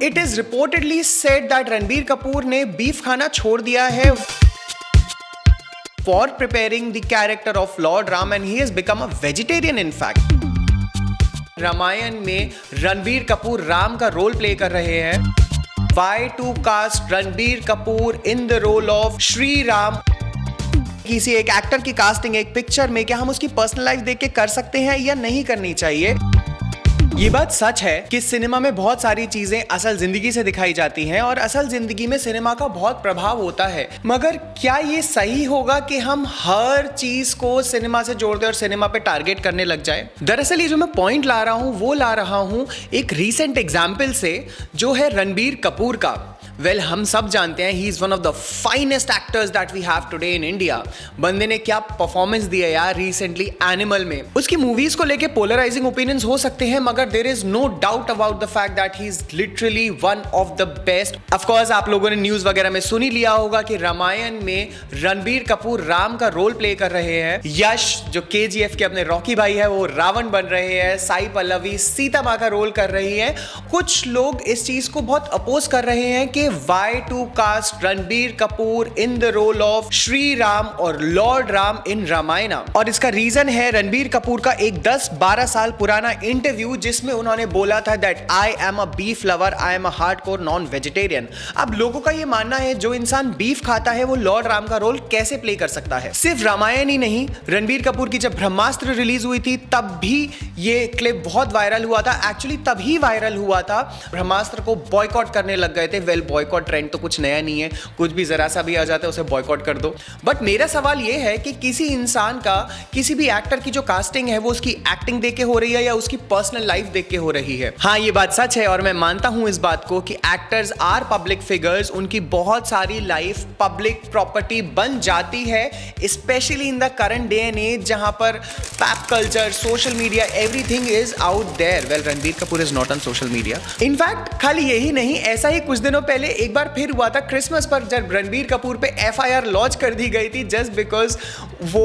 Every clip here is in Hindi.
It is reportedly said that Ranbir Kapoor ने बीफ खाना छोड़ दिया है for preparing the character of Lord Ram and he has become a vegetarian in fact. Ramayan में रणबीर कपूर राम का रोल प्ले कर रहे हैं. Why to cast Ranbir Kapoor in the role of Shri Ram? किसी एक एक्टर की कास्टिंग एक पिक्चर में क्या हम उसकी पर्सनल लाइफ देख के कर सकते हैं या नहीं करनी चाहिए? ये बात सच है कि सिनेमा में बहुत सारी चीजें असल जिंदगी से दिखाई जाती हैं और असल जिंदगी में सिनेमा का बहुत प्रभाव होता है. मगर क्या ये सही होगा कि हम हर चीज को सिनेमा से जोड़ दें और सिनेमा पे टारगेट करने लग जाए? दरअसल ये जो मैं पॉइंट ला रहा हूं वो ला रहा हूं एक रीसेंट एग्जाम्पल से जो है रणबीर कपूर का. हम सब जानते हैं he is one of the finest actors that we have today in India. बंदे ने क्या परफॉर्मेंस दिया यार रिसेंटली एनिमल में. उसकी मूवीज को लेके पोलराइजिंग ओपिनियंस हो सकते हैं मगर there is no doubt about the fact that he is literally one of the best. Of course आप लोगों ने न्यूज वगैरह में सुन ही लिया होगा कि रामायण में रणबीर कपूर राम का रोल प्ले कर रहे हैं. यश जो KGF के अपने रॉकी भाई है वो रावण बन रहे हैं. साई पल्लवी सीता माँ का रोल कर रही है. कुछ लोग इस चीज को बहुत अपोज कर रहे हैं कि why to cast Ranbir Kapoor in the role of Shri Ram और लॉर्ड राम in रामायण. और इसका रीजन है रणबीर कपूर का एक 10-12 साल पुराना इंटरव्यू जिसमें उन्होंने बोला था that I am a beef lover, I am a hardcore non-vegetarian. अब लोगों का ये मानना है जो इंसान बीफ खाता है वो लॉर्ड राम का रोल कैसे प्ले कर सकता है? सिर्फ रामायण ही नहीं, रणबीर कपूर की जब ब्रह्मास्त्र रिलीज हुई थी तब भी ये क्लिप बहुत वायरल हुआ था. एक्चुअली तभी वायरल हुआ था. ब्रह्मास्त्र को बॉयकॉट करने लग गए थे. बॉयकॉट ट्रेंड तो कुछ नया नहीं है, कुछ भी जरा सा भी आ जाता है उसे बॉयकॉट कर दो. बट मेरा सवाल यह है कि किसी इंसान का किसी भी एक्टर की जो कास्टिंग है वो उसकी एक्टिंग देख के हो रही है या उसकी पर्सनल लाइफ देख के हो रही है? हाँ, ये बात सच है और मैं मानता हूं इस बात को कि एक्टर्स आर पब्लिक फिगर्स. उनकी बहुत सारी लाइफ पब्लिक प्रॉपर्टी बन जाती है, specially in the current day and age जहां पर pap culture, social media, everything is out there. Ranbir Kapoor is not on social media. In fact खाली यही नहीं, ऐसा ही कुछ दिनों पहले एक बार फिर हुआ था क्रिसमस पर जब रणबीर कपूर पे FIR लॉन्च कर दी गई थी जस्ट बिकॉज वो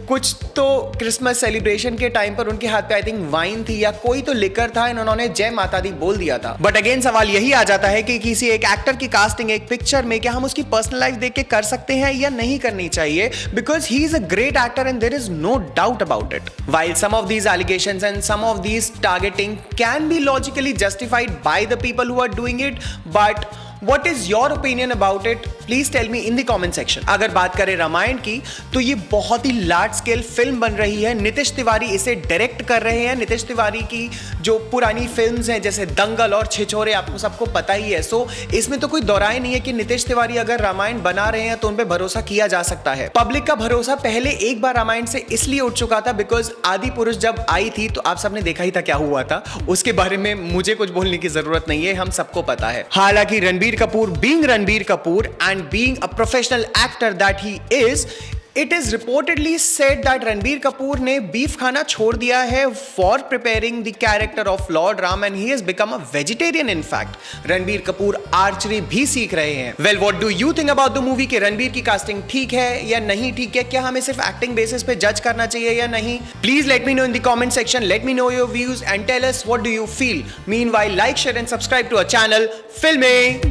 कुछ तो क्रिसमस सेलिब्रेशन के टाइम पर उनके हाथ पे आई थिंक वाइन थी या कोई तो लिकर था एंड उन्होंने जय माता दी बोल दिया था. बट अगेन सवाल यही आ जाता है कि किसी एक एक्टर की कास्टिंग एक पिक्चर में क्या हम उसकी पर्सनल लाइफ देख के कर सकते हैं या नहीं करनी चाहिए? Because he is a great actor and there is no doubt about it. While some of these allegations and some of these targeting can be logically justified by the people who are doing it, but What is your opinion about it? Please tell me in the comment section. अगर बात करें रामायण की तो ये बहुत ही लार्ज स्केल फिल्म बन रही है. नितिश तिवारी इसे डायरेक्ट कर रहे हैं. नितिश तिवारी की जो पुरानी फिल्म्स हैं जैसे दंगल और छिछोरे आपको सबको पता ही है. सो इसमें तो कोई दौराई नहीं है कि नितिश तिवारी अगर रामायण बना रहे हैं तो उन पे भरोसा किया जा सकता है. पब्लिक का भरोसा पहले एक बार रामायण से इसलिए उठ चुका था बिकॉज आदि पुरुष जब आई थी तो आप सबने देखा ही था क्या हुआ था. उसके बारे में मुझे कुछ बोलने की जरूरत नहीं है, हम सबको पता है. हालांकि Ranbir Kapoor being Ranbir Kapoor and being a professional actor that he is, it is reportedly said that Ranbir Kapoor ने बीफ खाना छोड़ दिया है for preparing the character of Lord Ram and he has become a vegetarian in fact. Ranbir Kapoor archery भी सीख रहे हैं. Well, what do you think about the movie कि रणबीर की कास्टिंग ठीक है या नहीं ठीक है? क्या हमें सिर्फ एक्टिंग बेसिस पे जज करना चाहिए या नहीं? Please let me know in the comment section. Let me know your views and tell us what do you feel. Meanwhile, like, share and subscribe to our channel Filming.